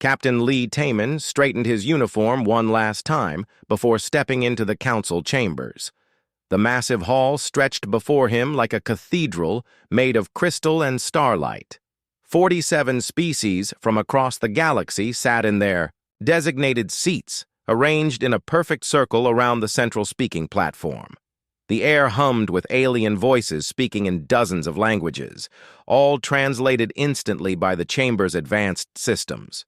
Captain Lee Taman straightened his uniform one last time before stepping into the council chambers. The massive hall stretched before him like a cathedral made of crystal and starlight. 47 species from across the galaxy sat in their designated seats, arranged in a perfect circle around the central speaking platform. The air hummed with alien voices speaking in dozens of languages, all translated instantly by the chamber's advanced systems.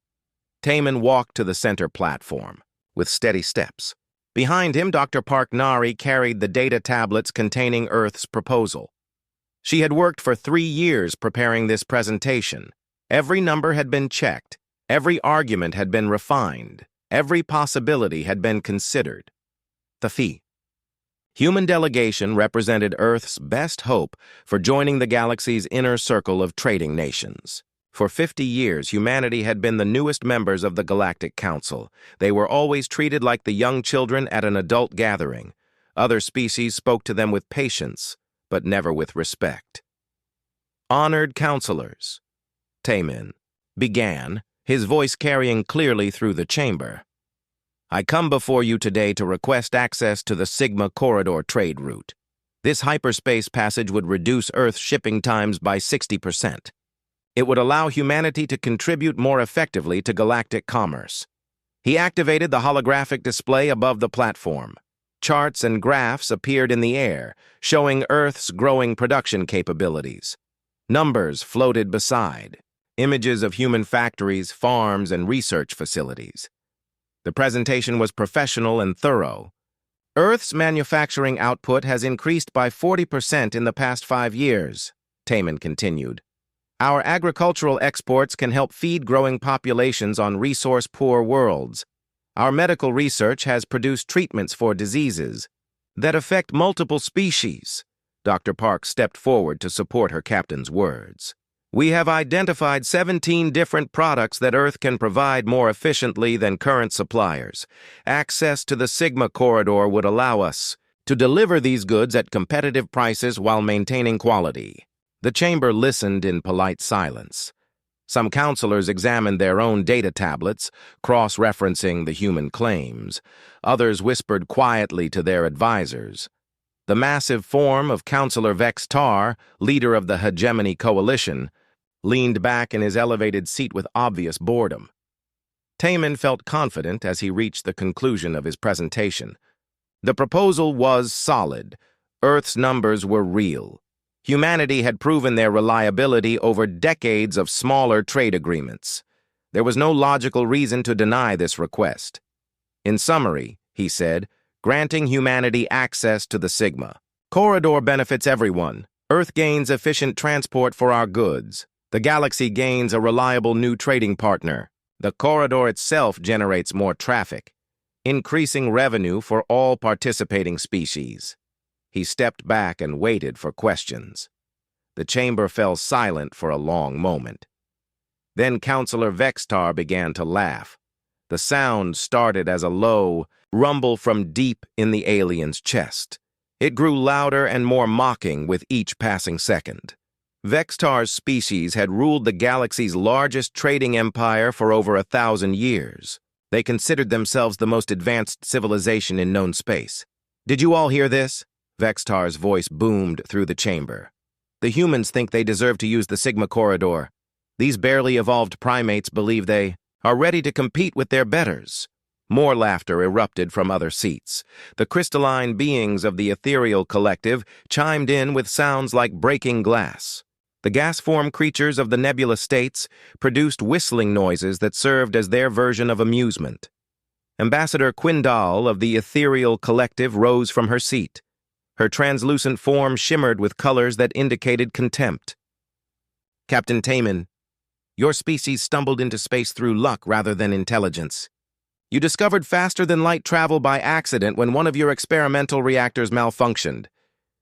Taman walked to the center platform, with steady steps. Behind him, Dr. Park Nari carried the data tablets containing Earth's proposal. She had worked for 3 years preparing this presentation. Every number had been checked, every argument had been refined, every possibility had been considered. The fee. Human delegation represented Earth's best hope for joining the galaxy's inner circle of trading nations. For 50 years, humanity had been the newest members of the Galactic Council. They were always treated like the young children at an adult gathering. Other species spoke to them with patience, but never with respect. Honored counselors, Taman began, his voice carrying clearly through the chamber. I come before you today to request access to the Sigma Corridor trade route. This hyperspace passage would reduce Earth's shipping times by 60%. It would allow humanity to contribute more effectively to galactic commerce. He activated the holographic display above the platform. Charts and graphs appeared in the air, showing Earth's growing production capabilities. Numbers floated beside, images of human factories, farms, and research facilities. The presentation was professional and thorough. Earth's manufacturing output has increased by 40% in the past 5 years, Taman continued. Our agricultural exports can help feed growing populations on resource-poor worlds. Our medical research has produced treatments for diseases that affect multiple species. Dr. Park stepped forward to support her captain's words. We have identified 17 different products that Earth can provide more efficiently than current suppliers. Access to the Sigma Corridor would allow us to deliver these goods at competitive prices while maintaining quality. The chamber listened in polite silence. Some counselors examined their own data tablets, cross-referencing the human claims. Others whispered quietly to their advisors. The massive form of Counselor Vex Tar, leader of the Hegemony Coalition, leaned back in his elevated seat with obvious boredom. Taman felt confident as he reached the conclusion of his presentation. The proposal was solid. Earth's numbers were real. Humanity had proven their reliability over decades of smaller trade agreements. There was no logical reason to deny this request. In summary, he said, granting humanity access to the Sigma Corridor benefits everyone. Earth gains efficient transport for our goods. The galaxy gains a reliable new trading partner. The corridor itself generates more traffic, increasing revenue for all participating species. He stepped back and waited for questions. The chamber fell silent for a long moment. Then Counselor Vextar began to laugh. The sound started as a low rumble from deep in the alien's chest. It grew louder and more mocking with each passing second. Vextar's species had ruled the galaxy's largest trading empire for over 1,000 years. They considered themselves the most advanced civilization in known space. Did you all hear this? Vextar's voice boomed through the chamber. The humans think they deserve to use the Sigma Corridor. These barely evolved primates believe they are ready to compete with their betters. More laughter erupted from other seats. The crystalline beings of the ethereal collective chimed in with sounds like breaking glass. The gas-form creatures of the nebula states produced whistling noises that served as their version of amusement. Ambassador Quindal of the ethereal collective rose from her seat. Her translucent form shimmered with colors that indicated contempt. Captain Taman, your species stumbled into space through luck rather than intelligence. You discovered faster-than-light travel by accident when one of your experimental reactors malfunctioned.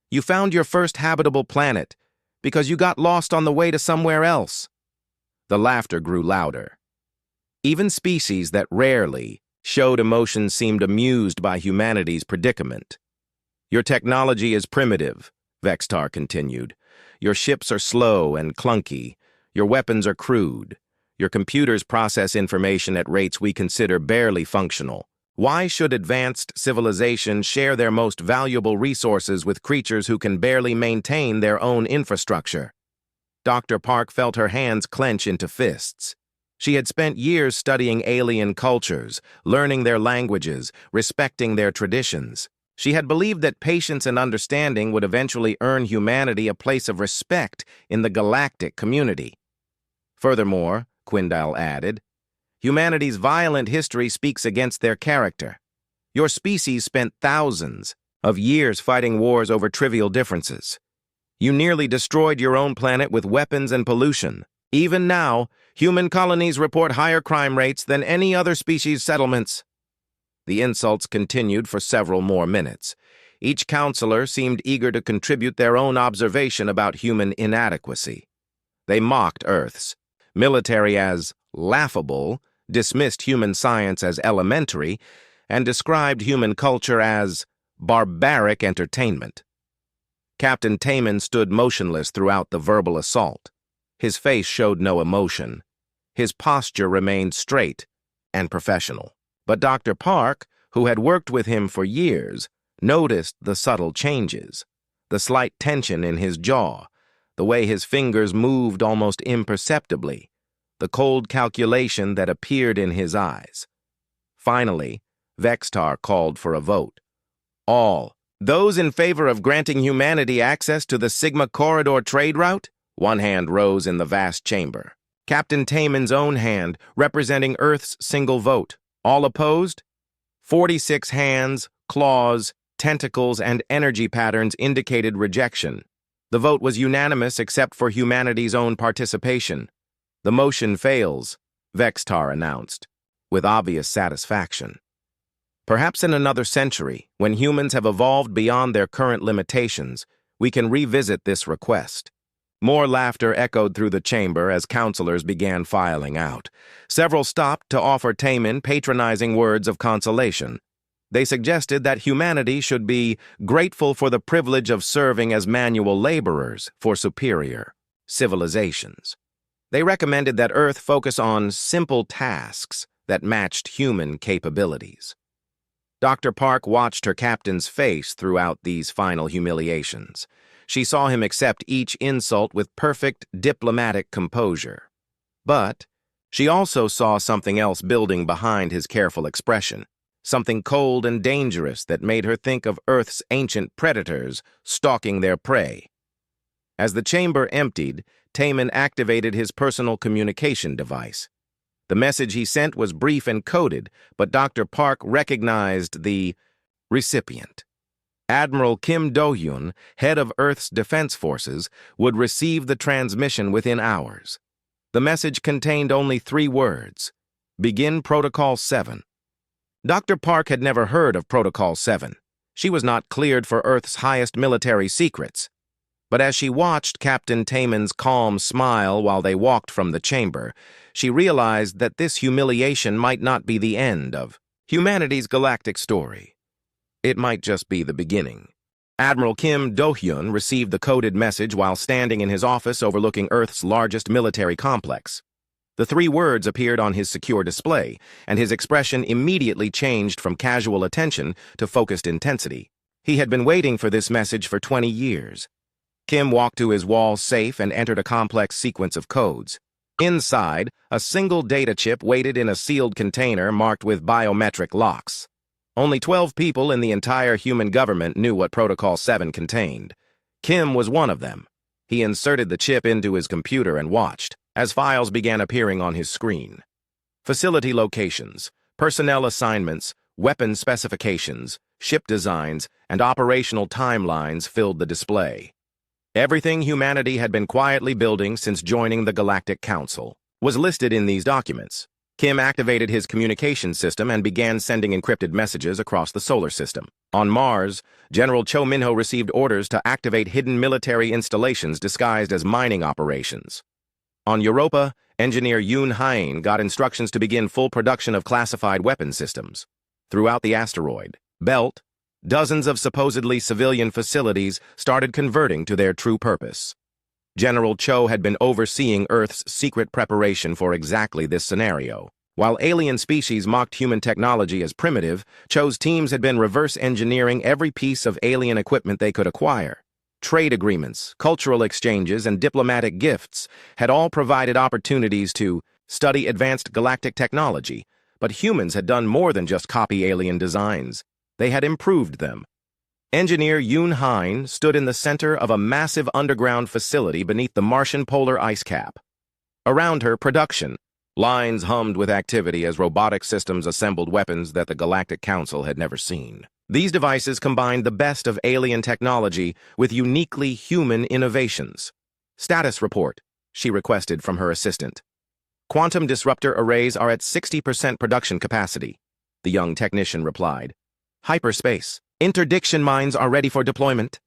You found your first habitable planet because you got lost on the way to somewhere else. The laughter grew louder. Even species that rarely showed emotion seemed amused by humanity's predicament. Your technology is primitive, Vextar continued. Your ships are slow and clunky. Your weapons are crude. Your computers process information at rates we consider barely functional. Why should advanced civilizations share their most valuable resources with creatures who can barely maintain their own infrastructure? Dr. Park felt her hands clench into fists. She had spent years studying alien cultures, learning their languages, respecting their traditions. She had believed that patience and understanding would eventually earn humanity a place of respect in the galactic community. Furthermore, Quindale added, humanity's violent history speaks against their character. Your species spent thousands of years fighting wars over trivial differences. You nearly destroyed your own planet with weapons and pollution. Even now, human colonies report higher crime rates than any other species' settlements. The insults continued for several more minutes. Each counselor seemed eager to contribute their own observation about human inadequacy. They mocked Earth's military as laughable, dismissed human science as elementary, and described human culture as barbaric entertainment. Captain Taman stood motionless throughout the verbal assault. His face showed no emotion. His posture remained straight and professional. But Dr. Park, who had worked with him for years, noticed the subtle changes, the slight tension in his jaw, the way his fingers moved almost imperceptibly, the cold calculation that appeared in his eyes. Finally, Vextar called for a vote. All, those in favor of granting humanity access to the Sigma Corridor trade route? One hand rose in the vast chamber. Captain Taman's own hand, representing Earth's single vote. All opposed? 46 hands, claws, tentacles, and energy patterns indicated rejection. The vote was unanimous except for humanity's own participation. The motion fails, Vextar announced, with obvious satisfaction. Perhaps in another century, when humans have evolved beyond their current limitations, we can revisit this request. More laughter echoed through the chamber as counselors began filing out. Several stopped to offer Taman patronizing words of consolation. They suggested that humanity should be grateful for the privilege of serving as manual laborers for superior civilizations. They recommended that Earth focus on simple tasks that matched human capabilities. Dr. Park watched her captain's face throughout these final humiliations. She saw him accept each insult with perfect diplomatic composure. But she also saw something else building behind his careful expression, something cold and dangerous that made her think of Earth's ancient predators stalking their prey. As the chamber emptied, Taman activated his personal communication device. The message he sent was brief and coded, but Dr. Park recognized the recipient. Admiral Kim Do-hyun, head of Earth's defense forces, would receive the transmission within hours. The message contained only 3 words: Begin Protocol 7. Dr. Park had never heard of Protocol 7. She was not cleared for Earth's highest military secrets. But as she watched Captain Taman's calm smile while they walked from the chamber, she realized that this humiliation might not be the end of humanity's galactic story. It might just be the beginning. Admiral Kim Do-hyun received the coded message while standing in his office overlooking Earth's largest military complex. The 3 words appeared on his secure display, and his expression immediately changed from casual attention to focused intensity. He had been waiting for this message for 20 years. Kim walked to his wall safe and entered a complex sequence of codes. Inside, a single data chip waited in a sealed container marked with biometric locks. Only 12 people in the entire human government knew what Protocol 7 contained. Kim was one of them. He inserted the chip into his computer and watched as files began appearing on his screen. Facility locations, personnel assignments, weapon specifications, ship designs, and operational timelines filled the display. Everything humanity had been quietly building since joining the Galactic Council was listed in these documents. Kim activated his communication system and began sending encrypted messages across the solar system. On Mars, General Cho Minho received orders to activate hidden military installations disguised as mining operations. On Europa, engineer Yoon Hain got instructions to begin full production of classified weapon systems. Throughout the asteroid belt, dozens of supposedly civilian facilities started converting to their true purpose. General Cho had been overseeing Earth's secret preparation for exactly this scenario. While alien species mocked human technology as primitive, Cho's teams had been reverse engineering every piece of alien equipment they could acquire. Trade agreements, cultural exchanges, and diplomatic gifts had all provided opportunities to study advanced galactic technology, but humans had done more than just copy alien designs. They had improved them. Engineer Yoon Hein stood in the center of a massive underground facility beneath the Martian polar ice cap. Around her, production lines hummed with activity as robotic systems assembled weapons that the Galactic Council had never seen. These devices combined the best of alien technology with uniquely human innovations. "Status report," she requested from her assistant. "Quantum disruptor arrays are at 60% production capacity," the young technician replied. "Hyperspace. Interdiction mines are ready for deployment.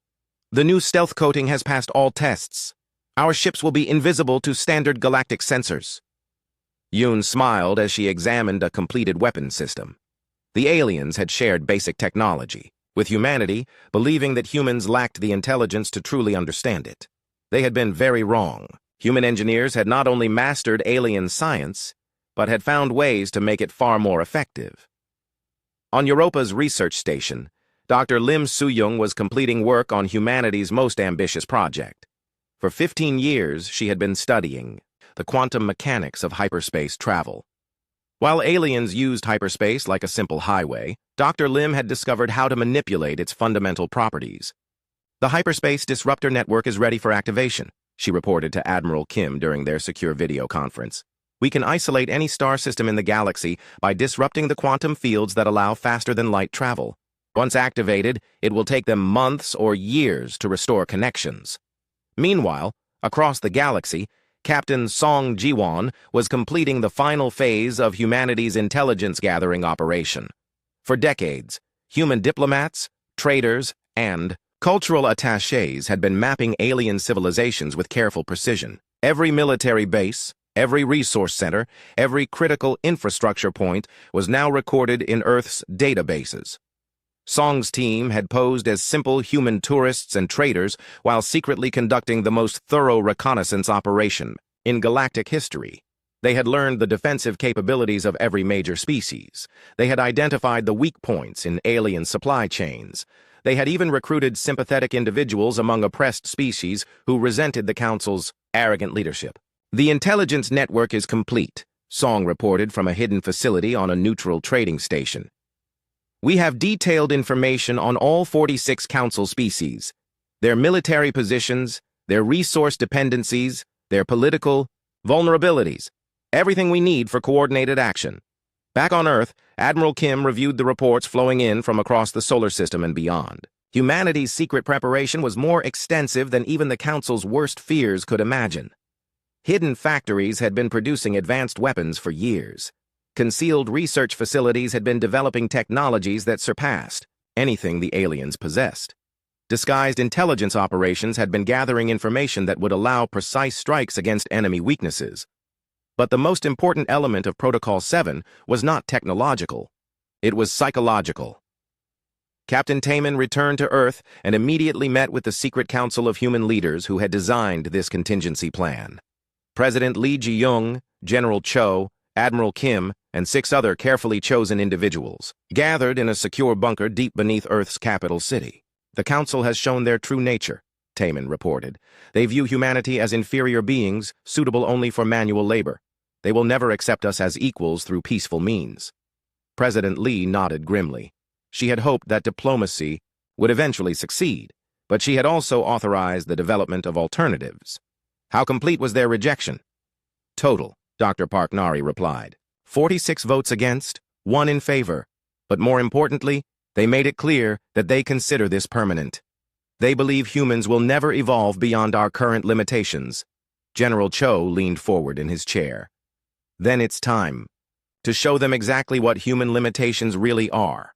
The new stealth coating has passed all tests. Our ships will be invisible to standard galactic sensors." Yoon smiled as she examined a completed weapon system. The aliens had shared basic technology, with humanity believing that humans lacked the intelligence to truly understand it. They had been very wrong. Human engineers had not only mastered alien science, but had found ways to make it far more effective. On Europa's research station, Dr. Lim Soo-young was completing work on humanity's most ambitious project. For 15 years, she had been studying the quantum mechanics of hyperspace travel. While aliens used hyperspace like a simple highway, Dr. Lim had discovered how to manipulate its fundamental properties. "The hyperspace disruptor network is ready for activation," she reported to Admiral Kim during their secure video conference. "We can isolate any star system in the galaxy by disrupting the quantum fields that allow faster-than-light travel. Once activated, it will take them months or years to restore connections." Meanwhile, across the galaxy, Captain Song Ji-won was completing the final phase of humanity's intelligence-gathering operation. For decades, human diplomats, traders, and cultural attachés had been mapping alien civilizations with careful precision. Every military base, every resource center, every critical infrastructure point was now recorded in Earth's databases. Song's team had posed as simple human tourists and traders while secretly conducting the most thorough reconnaissance operation in galactic history. They had learned the defensive capabilities of every major species. They had identified the weak points in alien supply chains. They had even recruited sympathetic individuals among oppressed species who resented the Council's arrogant leadership. "The intelligence network is complete," Song reported from a hidden facility on a neutral trading station. "We have detailed information on all 46 Council species, their military positions, their resource dependencies, their political vulnerabilities, everything we need for coordinated action." Back on Earth, Admiral Kim reviewed the reports flowing in from across the solar system and beyond. Humanity's secret preparation was more extensive than even the Council's worst fears could imagine. Hidden factories had been producing advanced weapons for years. Concealed research facilities had been developing technologies that surpassed anything the aliens possessed. Disguised intelligence operations had been gathering information that would allow precise strikes against enemy weaknesses. But the most important element of Protocol 7 was not technological. It was psychological. Captain Taemin returned to Earth and immediately met with the secret council of human leaders who had designed this contingency plan. President Lee Ji-young, General Cho, Admiral Kim, and 6 other carefully chosen individuals gathered in a secure bunker deep beneath Earth's capital city. "The Council has shown their true nature," Taemin reported. "They view humanity as inferior beings, suitable only for manual labor. They will never accept us as equals through peaceful means." President Lee nodded grimly. She had hoped that diplomacy would eventually succeed, but she had also authorized the development of alternatives. How complete was their rejection? "Total," Dr. Parknari replied. 46 votes against, 1 in favor. But more importantly, they made it clear that they consider this permanent. They believe humans will never evolve beyond our current limitations. General Cho leaned forward in his chair. "Then it's time to show them exactly what human limitations really are."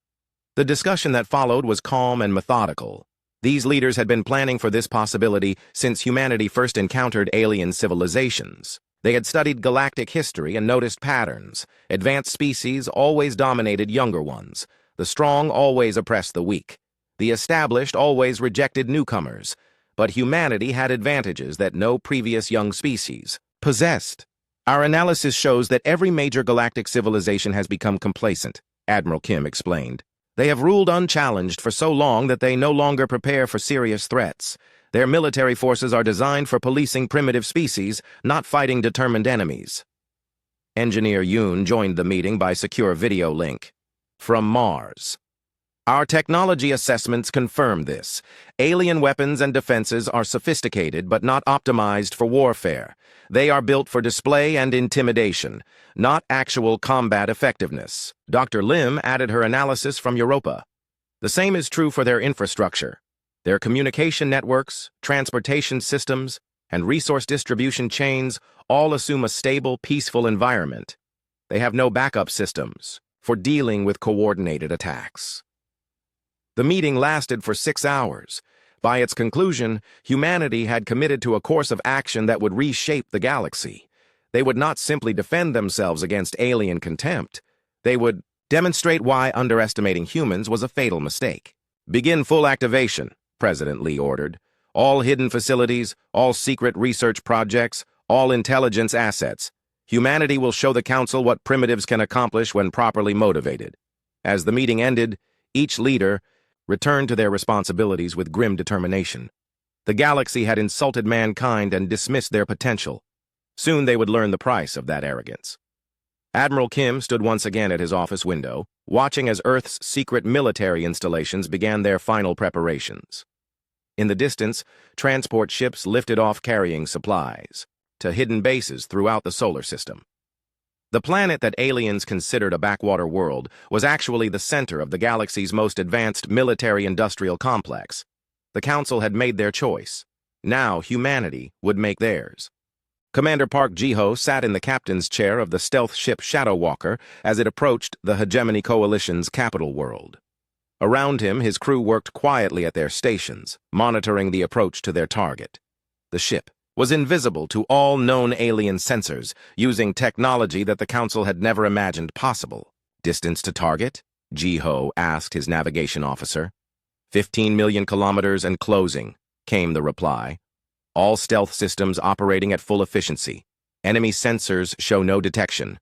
The discussion that followed was calm and methodical. These leaders had been planning for this possibility since humanity first encountered alien civilizations. They had studied galactic history and noticed patterns. Advanced species always dominated younger ones. The strong always oppressed the weak. The established always rejected newcomers. but humanity had advantages that no previous young species possessed. Our analysis shows that every major galactic civilization has become complacent, Admiral Kim explained. They have ruled unchallenged for so long that they no longer prepare for serious threats. Their military forces are designed for policing primitive species, not fighting determined enemies. Engineer Yoon joined the meeting by secure video link. From Mars. Our technology assessments confirm this. Alien weapons and defenses are sophisticated but not optimized for warfare. They are built for display and intimidation, not actual combat effectiveness. Dr. Lim added her analysis from Europa. The same is true for their infrastructure. Their communication networks, transportation systems, and resource distribution chains all assume a stable, peaceful environment. They have no backup systems for dealing with coordinated attacks. The meeting lasted for 6 hours. By its conclusion, humanity had committed to a course of action that would reshape the galaxy. They would not simply defend themselves against alien contempt. They would demonstrate why underestimating humans was a fatal mistake. Begin full activation, President Lee ordered. All hidden facilities, all secret research projects, all intelligence assets. Humanity will show the Council what primitives can accomplish when properly motivated. As the meeting ended, each leader returned to their responsibilities with grim determination. The galaxy had insulted mankind and dismissed their potential. Soon they would learn the price of that arrogance. Admiral Kim stood once again at his office window, watching as Earth's secret military installations began their final preparations. In the distance, transport ships lifted off carrying supplies to hidden bases throughout the solar system. The planet that aliens considered a backwater world was actually the center of the galaxy's most advanced military-industrial complex. The Council had made their choice. Now humanity would make theirs. Commander Park Ji-ho sat in the captain's chair of the stealth ship Shadow Walker as it approached the Hegemony Coalition's capital world. Around him, his crew worked quietly at their stations, monitoring the approach to their target. The ship was invisible to all known alien sensors, using technology that the Council had never imagined possible. Distance to target? Ji-ho asked his navigation officer. 15 million kilometers and closing, came the reply. All stealth systems operating at full efficiency. Enemy sensors show no detection.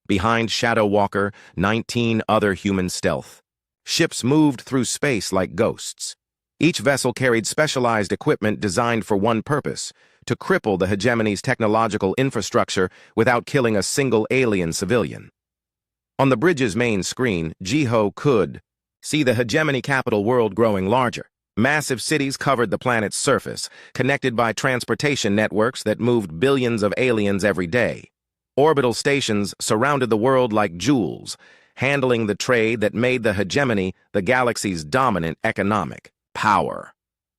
Behind Shadow Walker, 19 other human stealth. Ships moved through space like ghosts. Each vessel carried specialized equipment designed for one purpose, to cripple the hegemony's technological infrastructure without killing a single alien civilian. On the bridge's main screen, Ji-ho could see the hegemony capital world growing larger. Massive cities covered the planet's surface, connected by transportation networks that moved billions of aliens every day. Orbital stations surrounded the world like jewels, handling the trade that made the hegemony the galaxy's dominant economic power.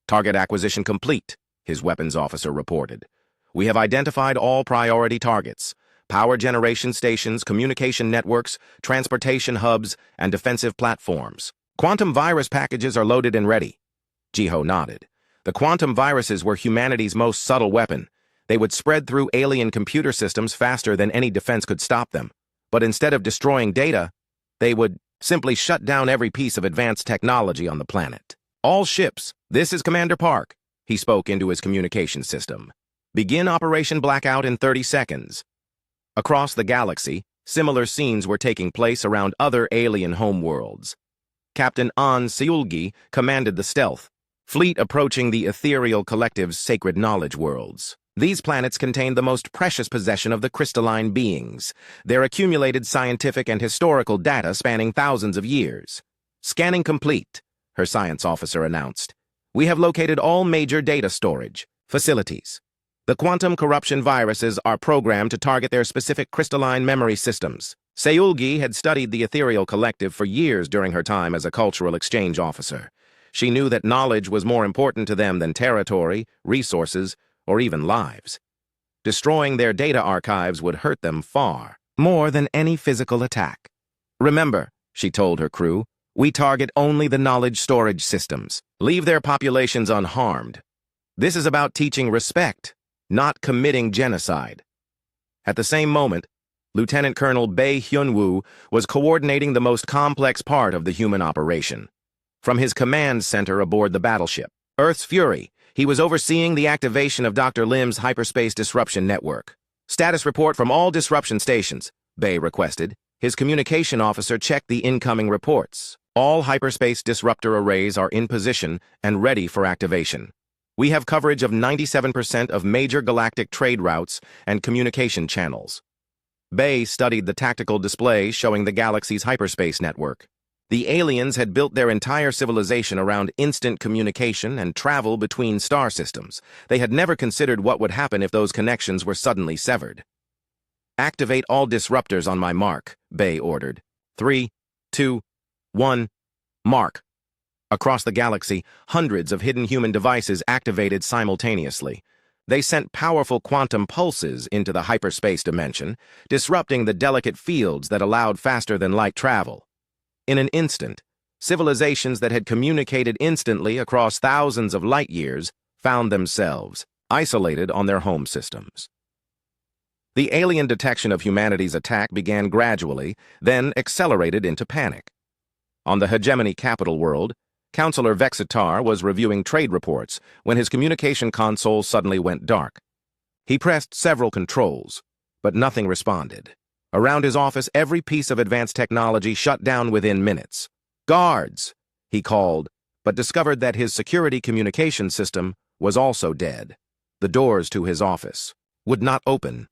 Target acquisition complete, his weapons officer reported. We have identified all priority targets: power generation stations, communication networks, transportation hubs, and defensive platforms. Quantum virus packages are loaded and ready. Ji-ho nodded. The quantum viruses were humanity's most subtle weapon. They would spread through alien computer systems faster than any defense could stop them. But instead of destroying data, they would simply shut down every piece of advanced technology on the planet. All ships, this is Commander Park. He spoke into his communication system. Begin Operation Blackout in 30 seconds. Across the galaxy, similar scenes were taking place around other alien homeworlds. Captain An Seulgi commanded the stealth fleet approaching the ethereal collective's sacred knowledge worlds. These planets contained the most precious possession of the crystalline beings, their accumulated scientific and historical data spanning thousands of years. Scanning complete, her science officer announced. We have located all major data storage facilities. The quantum corruption viruses are programmed to target their specific crystalline memory systems. Seulgi had studied the ethereal collective for years during her time as a cultural exchange officer. She knew that knowledge was more important to them than territory, resources, or even lives. Destroying their data archives would hurt them far more than any physical attack. Remember, she told her crew, we target only the knowledge storage systems. Leave their populations unharmed. This is about teaching respect, not committing genocide. At the same moment, Lieutenant Colonel Bae Hyun-woo was coordinating the most complex part of the human operation. From his command center aboard the battleship, Earth's Fury, He was overseeing the activation of Dr. Lim's hyperspace disruption network. Status report from all disruption stations, Bay requested. His communication officer checked the incoming reports. All hyperspace disruptor arrays are in position and ready for activation. We have coverage of 97% of major galactic trade routes and communication channels. Bay studied the tactical display showing the galaxy's hyperspace network. The aliens had built their entire civilization around instant communication and travel between star systems. They had never considered what would happen if those connections were suddenly severed. Activate all disruptors on my mark, Bay ordered. 3, 2, 1, mark. Across the galaxy, hundreds of hidden human devices activated simultaneously. They sent powerful quantum pulses into the hyperspace dimension, disrupting the delicate fields that allowed faster-than-light travel. In an instant, civilizations that had communicated instantly across thousands of light years found themselves isolated on their home systems. The alien detection of humanity's attack began gradually, then accelerated into panic. On the hegemony capital world, Counselor Vexitar was reviewing trade reports when his communication console suddenly went dark. He pressed several controls, but nothing responded. Around his office, every piece of advanced technology shut down within minutes. "Guards!" he called, but discovered that his security communication system was also dead. The doors to his office would not open.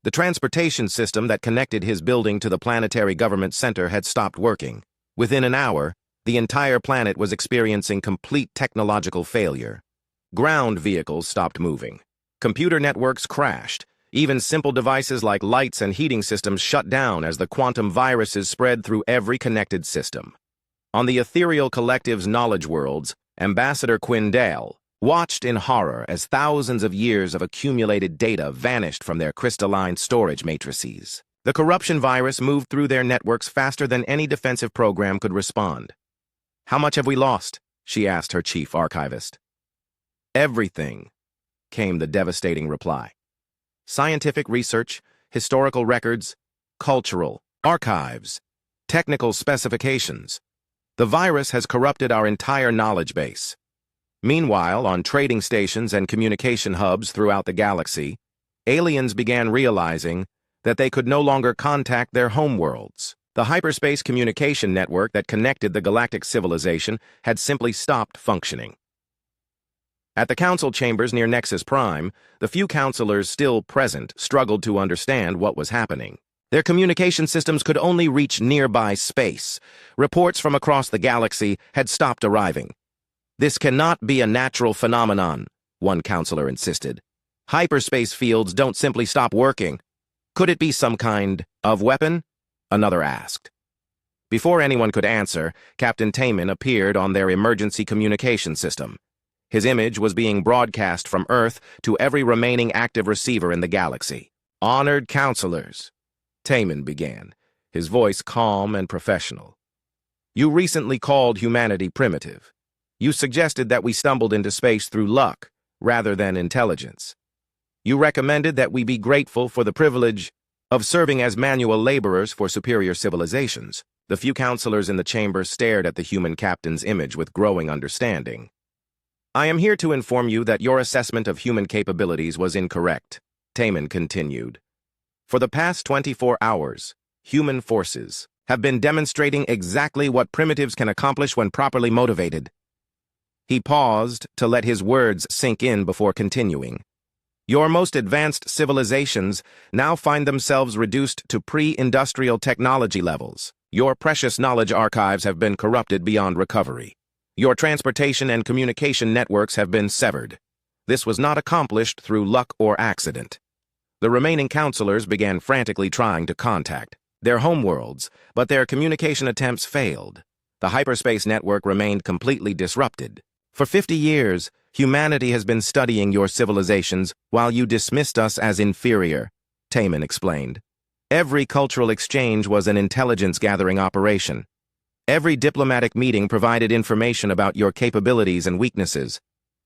The transportation system that connected his building to the planetary government center had stopped working. Within an hour, the entire planet was experiencing complete technological failure. Ground vehicles stopped moving. Computer networks crashed. Even simple devices like lights and heating systems shut down as the quantum viruses spread through every connected system. On the ethereal collective's knowledge worlds, Ambassador Quindale watched in horror as thousands of years of accumulated data vanished from their crystalline storage matrices. The corruption virus moved through their networks faster than any defensive program could respond. "How much have we lost?" she asked her chief archivist. "Everything," came the devastating reply. "Scientific research, historical records, cultural archives, technical specifications. The virus has corrupted our entire knowledge base." Meanwhile, on trading stations and communication hubs throughout the galaxy, aliens began realizing that they could no longer contact their homeworlds. The hyperspace communication network that connected the galactic civilization had simply stopped functioning. At the council chambers near Nexus Prime, the few counselors still present struggled to understand what was happening. Their communication systems could only reach nearby space. Reports from across the galaxy had stopped arriving. "This cannot be a natural phenomenon," one counselor insisted. "Hyperspace fields don't simply stop working. Could it be some kind of weapon?" another asked. Before anyone could answer, Captain Taman appeared on their emergency communication system. His image was being broadcast from Earth to every remaining active receiver in the galaxy. "Honored counselors," Taman began, his voice calm and professional. "You recently called humanity primitive. You suggested that we stumbled into space through luck rather than intelligence. You recommended that we be grateful for the privilege of serving as manual laborers for superior civilizations." The few counselors in the chamber stared at the human captain's image with growing understanding. "I am here to inform you that your assessment of human capabilities was incorrect," Taman continued. "For the past 24 hours, human forces have been demonstrating exactly what primitives can accomplish when properly motivated." He paused to let his words sink in before continuing. "Your most advanced civilizations now find themselves reduced to pre-industrial technology levels. Your precious knowledge archives have been corrupted beyond recovery. Your transportation and communication networks have been severed. This was not accomplished through luck or accident." The remaining counselors began frantically trying to contact their homeworlds, but their communication attempts failed. The hyperspace network remained completely disrupted. "For 50 years, humanity has been studying your civilizations while you dismissed us as inferior," Taman explained. "Every cultural exchange was an intelligence-gathering operation. Every diplomatic meeting provided information about your capabilities and weaknesses.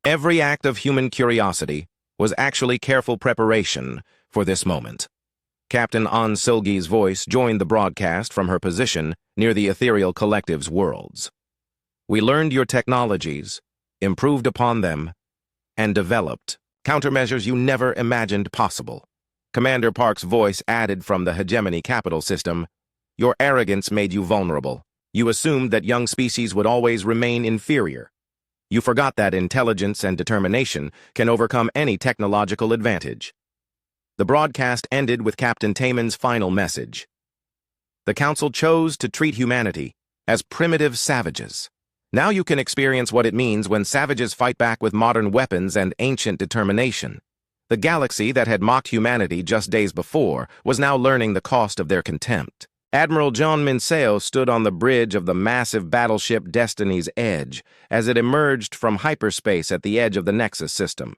Every act of human curiosity was actually careful preparation for this moment." Captain An Silgi's voice joined the broadcast from her position near the ethereal collective's worlds. "We learned your technologies, improved upon them, and developed countermeasures you never imagined possible. Commander Park's voice added from the hegemony capital system, "Your arrogance made you vulnerable. You assumed that young species would always remain inferior. You forgot that intelligence and determination can overcome any technological advantage." The broadcast ended with Captain Taman's final message. The Council chose to treat humanity as primitive savages. Now you can experience what it means when savages fight back with modern weapons and ancient determination. The galaxy that had mocked humanity just days before was now learning the cost of their contempt. Admiral John Minseo stood on the bridge of the massive battleship Destiny's Edge as it emerged from hyperspace at the edge of the Nexus system.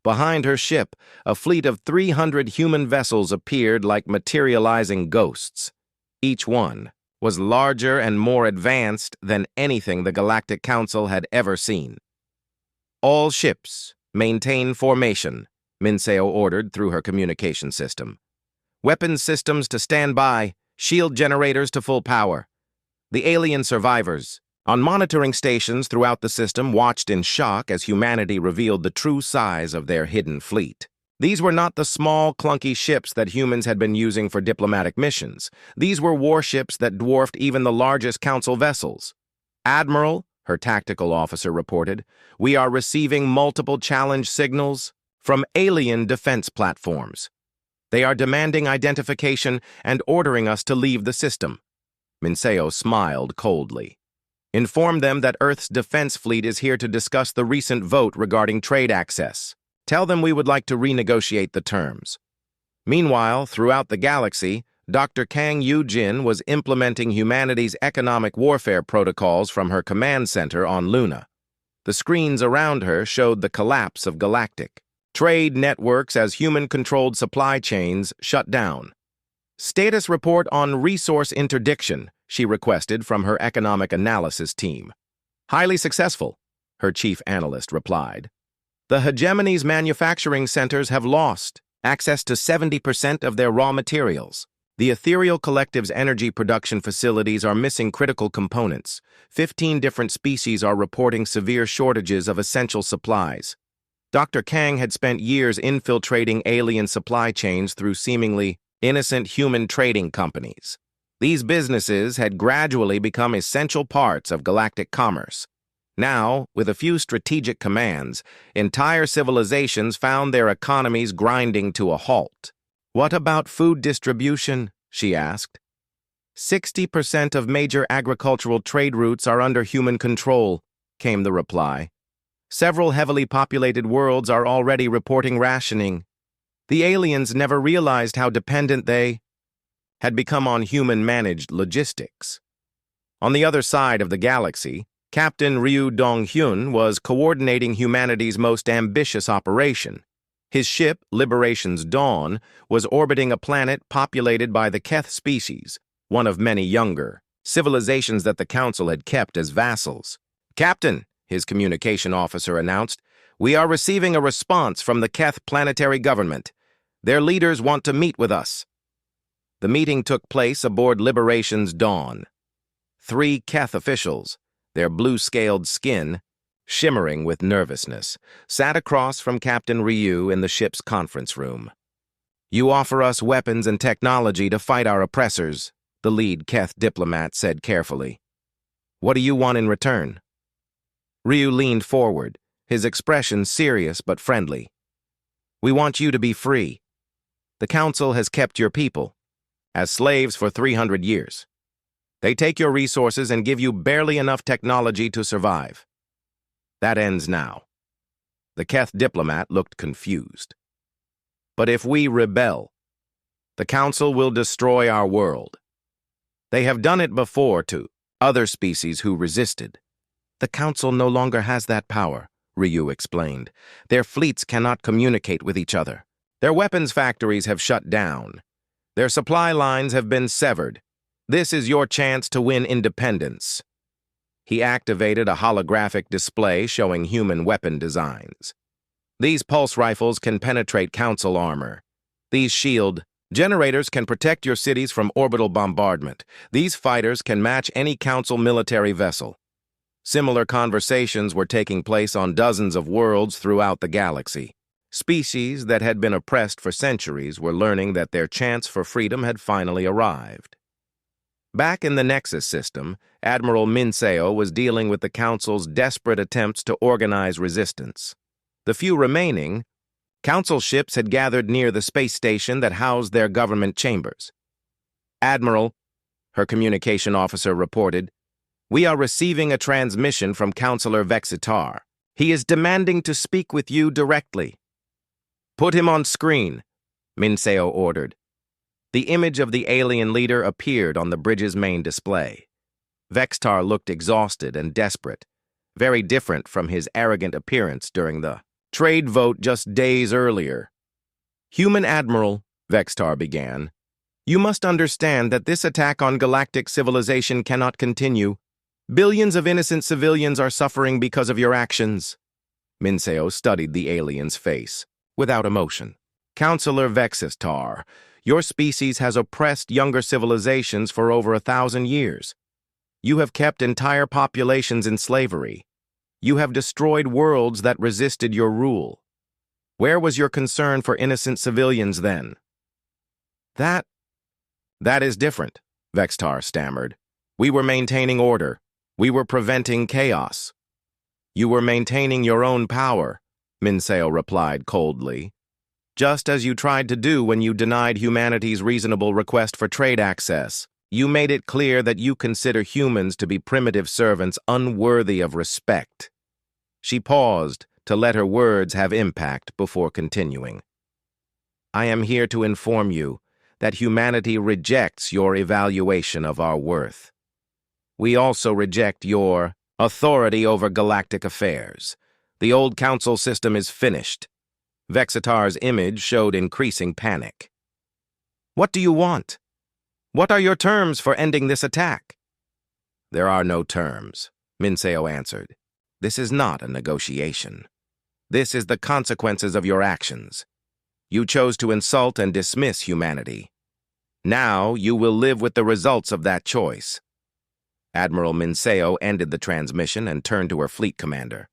Behind her ship, a fleet of 300 human vessels appeared like materializing ghosts. Each one was larger and more advanced than anything the Galactic Council had ever seen. "All ships, maintain formation," Minseo ordered through her communication system. "Weapons systems to stand by, shield generators to full power." The alien survivors, on monitoring stations throughout the system, watched in shock as humanity revealed the true size of their hidden fleet. These were not the small, clunky ships that humans had been using for diplomatic missions. These were warships that dwarfed even the largest Council vessels. "Admiral," her tactical officer reported, "we are receiving multiple challenge signals from alien defense platforms. They are demanding identification and ordering us to leave the system." Minseo smiled coldly. "Inform them that Earth's defense fleet is here to discuss the recent vote regarding trade access. Tell them we would like to renegotiate the terms." Meanwhile, throughout the galaxy, Dr. Kang Yu-jin was implementing humanity's economic warfare protocols from her command center on Luna. The screens around her showed the collapse of galactic trade networks as human-controlled supply chains shut down. "Status report on resource interdiction," she requested from her economic analysis team. "Highly successful," her chief analyst replied. "The hegemony's manufacturing centers have lost access to 70% of their raw materials. The Ethereal Collective's energy production facilities are missing critical components. 15 different species are reporting severe shortages of essential supplies." Dr. Kang had spent years infiltrating alien supply chains through seemingly innocent human trading companies. These businesses had gradually become essential parts of galactic commerce. Now, with a few strategic commands, entire civilizations found their economies grinding to a halt. "What about food distribution?" she asked. 60% of major agricultural trade routes are under human control," came the reply. "Several heavily populated worlds are already reporting rationing. The aliens never realized how dependent they had become on human-managed logistics." On the other side of the galaxy, Captain Ryu Dong-hyun was coordinating humanity's most ambitious operation. His ship, Liberation's Dawn, was orbiting a planet populated by the Keth species, one of many younger civilizations that the Council had kept as vassals. "Captain," his communication officer announced, "we are receiving a response from the Keth planetary government. Their leaders want to meet with us." The meeting took place aboard Liberation's Dawn. 3 Keth officials, their blue-scaled skin shimmering with nervousness, sat across from Captain Ryu in the ship's conference room. "You offer us weapons and technology to fight our oppressors," the lead Keth diplomat said carefully. "What do you want in return?" Ryu leaned forward, his expression serious but friendly. "We want you to be free. The Council has kept your people as slaves for 300 years. They take your resources and give you barely enough technology to survive. That ends now." The Keth diplomat looked confused. "But if we rebel, the Council will destroy our world. They have done it before to other species who resisted." "The Council no longer has that power," Ryu explained. "Their fleets cannot communicate with each other. Their weapons factories have shut down. Their supply lines have been severed. This is your chance to win independence." He activated a holographic display showing human weapon designs. "These pulse rifles can penetrate Council armor. These shield generators can protect your cities from orbital bombardment. These fighters can match any Council military vessel. Similar conversations were taking place on dozens of worlds throughout the galaxy. Species that had been oppressed for centuries were learning that their chance for freedom had finally arrived. Back in the Nexus system, Admiral Minseo was dealing with the Council's desperate attempts to organize resistance. The few remaining Council ships had gathered near the space station that housed their government chambers. "Admiral," her communication officer reported, "we are receiving a transmission from Councilor Vexitar. He is demanding to speak with you directly." "Put him on screen," Minseo ordered. The image of the alien leader appeared on the bridge's main display. Vexitar looked exhausted and desperate, very different from his arrogant appearance during the trade vote just days earlier. "Human Admiral," Vexitar began, "you must understand that this attack on galactic civilization cannot continue. Billions of innocent civilians are suffering because of your actions." Minseo studied the alien's face, without emotion. "Counselor Vexitar, your species has oppressed younger civilizations for over 1,000 years. You have kept entire populations in slavery. You have destroyed worlds that resisted your rule. Where was your concern for innocent civilians then?" That is different," Vexitar stammered. "We were maintaining order. We were preventing chaos." "You were maintaining your own power," Minseo replied coldly. "Just as you tried to do when you denied humanity's reasonable request for trade access. You made it clear that you consider humans to be primitive servants unworthy of respect." She paused to let her words have impact before continuing. "I am here to inform you that humanity rejects your evaluation of our worth. We also reject your authority over galactic affairs. The old council system is finished." Vexitar's image showed increasing panic. "What do you want? What are your terms for ending this attack?" "There are no terms," Minseo answered. "This is not a negotiation. This is the consequences of your actions. You chose to insult and dismiss humanity. Now you will live with the results of that choice." Admiral Minseo ended the transmission and turned to her fleet commander.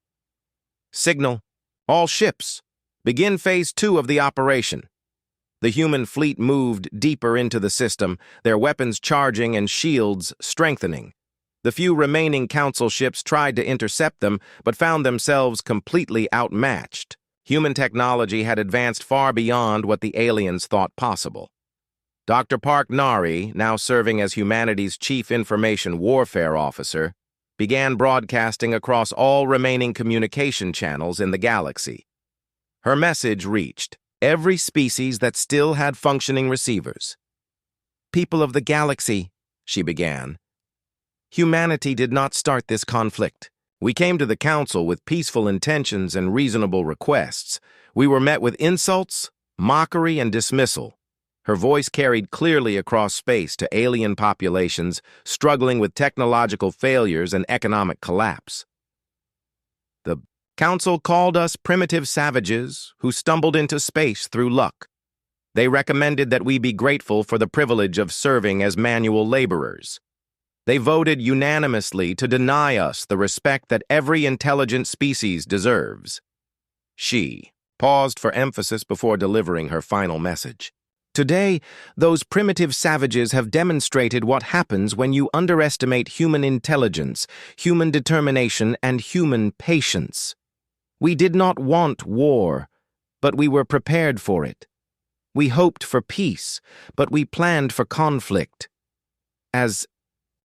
"Signal, all ships. Begin Phase 2 of the operation." The human fleet moved deeper into the system, their weapons charging and shields strengthening. The few remaining Council ships tried to intercept them, but found themselves completely outmatched. Human technology had advanced far beyond what the aliens thought possible. Dr. Park Nari, now serving as humanity's Chief Information Warfare Officer, began broadcasting across all remaining communication channels in the galaxy. Her message reached every species that still had functioning receivers. "People of the galaxy," she began, "humanity did not start this conflict. We came to the Council with peaceful intentions and reasonable requests. We were met with insults, mockery, and dismissal." Her voice carried clearly across space to alien populations struggling with technological failures and economic collapse. "The Council called us primitive savages who stumbled into space through luck. They recommended that we be grateful for the privilege of serving as manual laborers. They voted unanimously to deny us the respect that every intelligent species deserves." She paused for emphasis before delivering her final message. "Today, those primitive savages have demonstrated what happens when you underestimate human intelligence, human determination, and human patience. We did not want war, but we were prepared for it. We hoped for peace, but we planned for conflict." As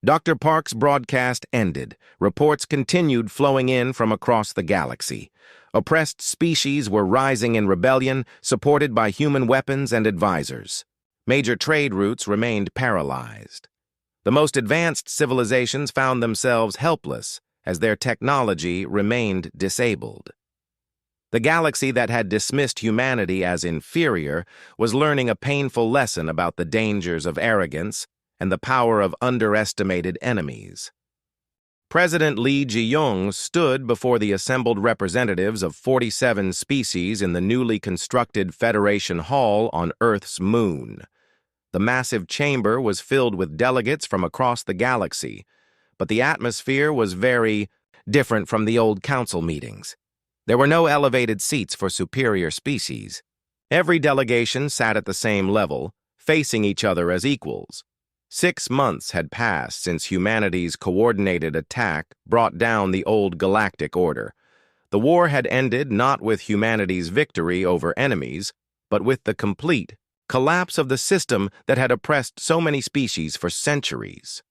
Dr. Park's broadcast ended, reports continued flowing in from across the galaxy. Oppressed species were rising in rebellion, supported by human weapons and advisors. Major trade routes remained paralyzed. The most advanced civilizations found themselves helpless as their technology remained disabled. The galaxy that had dismissed humanity as inferior was learning a painful lesson about the dangers of arrogance and the power of underestimated enemies. President Lee Ji-young stood before the assembled representatives of 47 species in the newly constructed Federation Hall on Earth's moon. The massive chamber was filled with delegates from across the galaxy, but the atmosphere was very different from the old council meetings. There were no elevated seats for superior species. Every delegation sat at the same level, facing each other as equals. 6 months had passed since humanity's coordinated attack brought down the old galactic order. The war had ended not with humanity's victory over enemies, but with the complete collapse of the system that had oppressed so many species for centuries.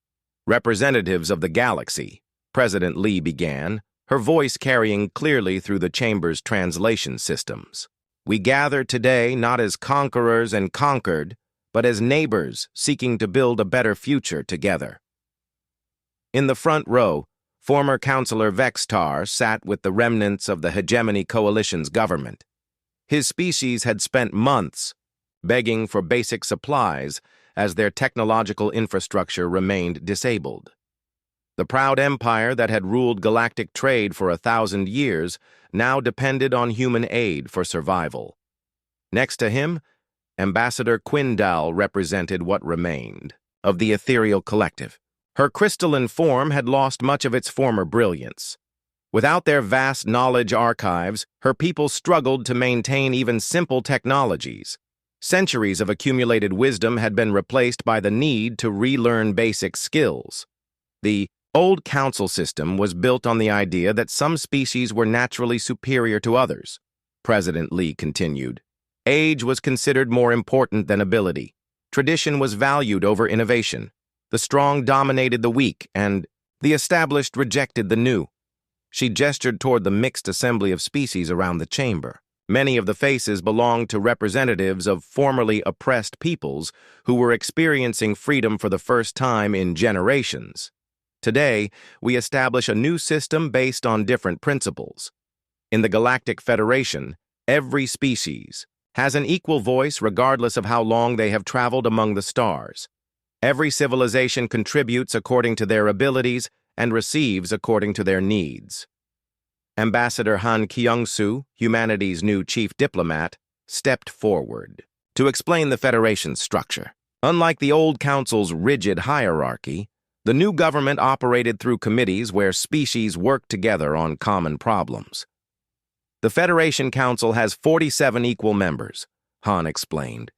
Representatives of the galaxy, President Lee began, her voice carrying clearly through the chamber's translation systems. We gather today not as conquerors and conquered, but as neighbors seeking to build a better future together. In the front row, former Councillor Vextar sat with the remnants of the Hegemony Coalition's government. His species had spent months begging for basic supplies as their technological infrastructure remained disabled. The proud empire that had ruled galactic trade for 1,000 years now depended on human aid for survival. Next to him, Ambassador Quindal represented what remained of the ethereal collective. Her crystalline form had lost much of its former brilliance. Without their vast knowledge archives, her people struggled to maintain even simple technologies. Centuries of accumulated wisdom had been replaced by the need to relearn basic skills. The old council system was built on the idea that some species were naturally superior to others. President Lee continued. Age was considered more important than ability. Tradition was valued over innovation. The strong dominated the weak, and the established rejected the new. She gestured toward the mixed assembly of species around the chamber. Many of the faces belonged to representatives of formerly oppressed peoples who were experiencing freedom for the first time in generations. Today, we establish a new system based on different principles. In the Galactic Federation, every species has an equal voice regardless of how long they have traveled among the stars. Every civilization contributes according to their abilities and receives according to their needs. Ambassador Han Kyung-soo, humanity's new chief diplomat, stepped forward to explain the Federation's structure. Unlike the old council's rigid hierarchy, the new government operated through committees where species worked together on common problems. The Federation Council has 47 equal members, Han explained.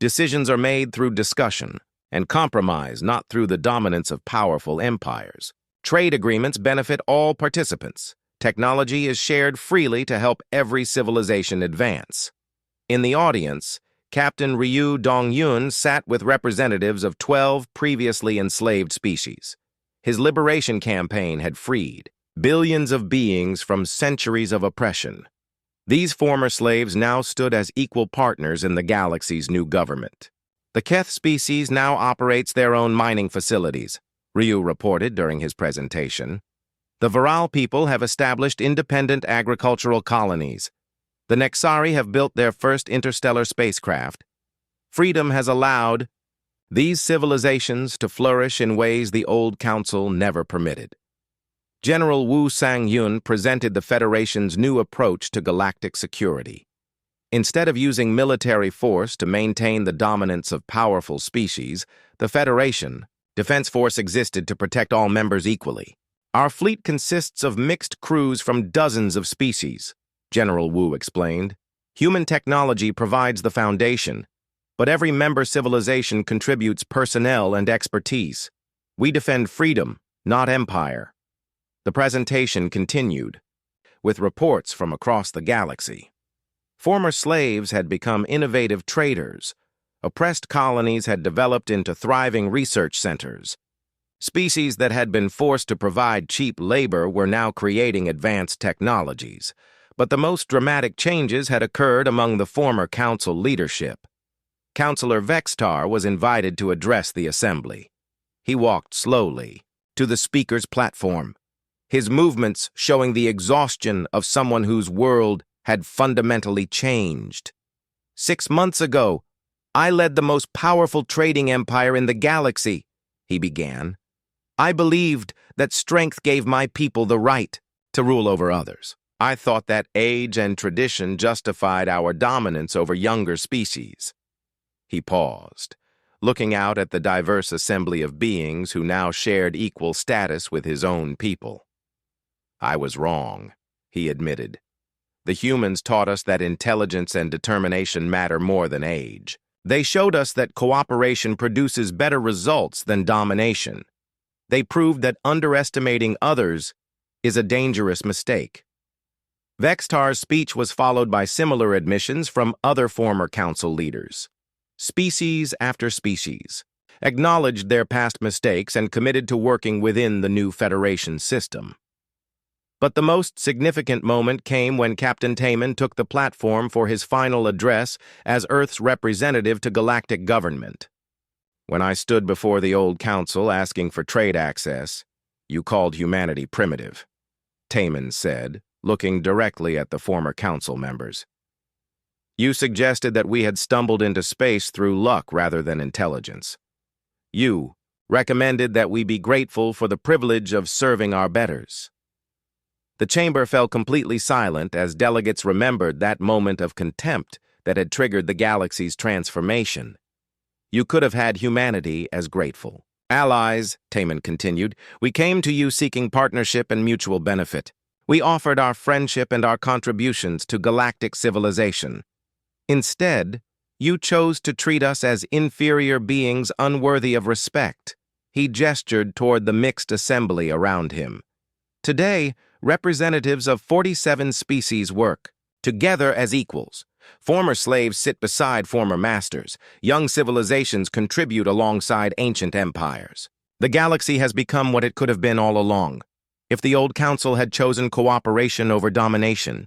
Decisions are made through discussion and compromise, not through the dominance of powerful empires. Trade agreements benefit all participants. Technology is shared freely to help every civilization advance. In the audience, Captain Ryu Dong-yun sat with representatives of 12 previously enslaved species. His liberation campaign had freed billions of beings from centuries of oppression. These former slaves now stood as equal partners in the galaxy's new government. The Keth species now operates their own mining facilities, Ryu reported during his presentation. The Viral people have established independent agricultural colonies. The Nexari have built their first interstellar spacecraft. Freedom has allowed these civilizations to flourish in ways the old council never permitted. General Wu Sang-yun presented the Federation's new approach to galactic security. Instead of using military force to maintain the dominance of powerful species, the Federation Defense Force existed to protect all members equally. Our fleet consists of mixed crews from dozens of species, General Wu explained. Human technology provides the foundation, but every member civilization contributes personnel and expertise. We defend freedom, not empire. The presentation continued, with reports from across the galaxy. Former slaves had become innovative traders. Oppressed colonies had developed into thriving research centers. Species that had been forced to provide cheap labor were now creating advanced technologies. But the most dramatic changes had occurred among the former council leadership. Councillor Vextar was invited to address the assembly. He walked slowly to the speaker's platform, his movements showing the exhaustion of someone whose world had fundamentally changed. 6 months ago, I led the most powerful trading empire in the galaxy, he began. I believed that strength gave my people the right to rule over others. I thought that age and tradition justified our dominance over younger species. He paused, looking out at the diverse assembly of beings who now shared equal status with his own people. I was wrong, he admitted. The humans taught us that intelligence and determination matter more than age. They showed us that cooperation produces better results than domination. They proved that underestimating others is a dangerous mistake. Vextar's speech was followed by similar admissions from other former council leaders. Species after species acknowledged their past mistakes and committed to working within the new Federation system. But the most significant moment came when Captain Taman took the platform for his final address as Earth's representative to galactic government. When I stood before the old council asking for trade access, you called humanity primitive, Taman said, looking directly at the former council members. You suggested that we had stumbled into space through luck rather than intelligence. You recommended that we be grateful for the privilege of serving our betters. The chamber fell completely silent as delegates remembered that moment of contempt that had triggered the galaxy's transformation. You could have had humanity as grateful. Allies, Taman continued, we came to you seeking partnership and mutual benefit. We offered our friendship and our contributions to galactic civilization. Instead, you chose to treat us as inferior beings unworthy of respect. He gestured toward the mixed assembly around him. Today, representatives of 47 species work, together as equals. Former slaves sit beside former masters. Young civilizations contribute alongside ancient empires. The galaxy has become what it could have been all along, if the old council had chosen cooperation over domination.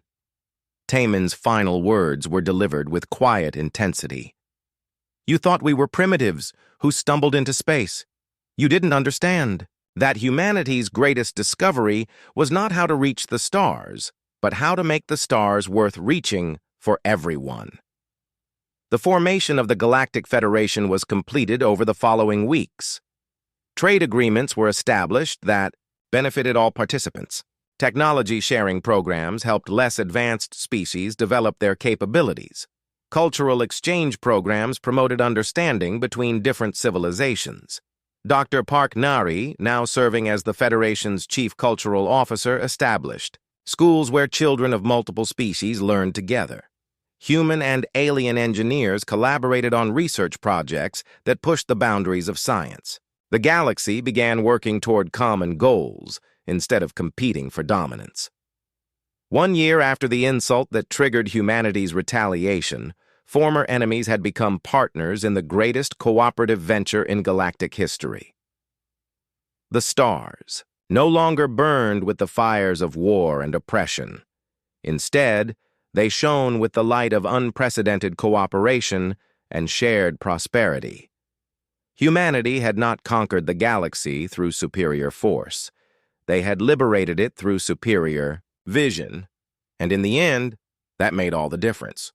Taman's final words were delivered with quiet intensity. You thought we were primitives who stumbled into space. You didn't understand that humanity's greatest discovery was not how to reach the stars, but how to make the stars worth reaching for everyone. The formation of the Galactic Federation was completed over the following weeks. Trade agreements were established that benefited all participants. Technology sharing programs helped less advanced species develop their capabilities. Cultural exchange programs promoted understanding between different civilizations. Dr. Park Nari, now serving as the Federation's chief cultural officer, established schools where children of multiple species learned together. Human and alien engineers collaborated on research projects that pushed the boundaries of science. The galaxy began working toward common goals instead of competing for dominance. 1 year after the insult that triggered humanity's retaliation, former enemies had become partners in the greatest cooperative venture in galactic history. The stars no longer burned with the fires of war and oppression. Instead, they shone with the light of unprecedented cooperation and shared prosperity. Humanity had not conquered the galaxy through superior force. They had liberated it through superior vision, and in the end, that made all the difference.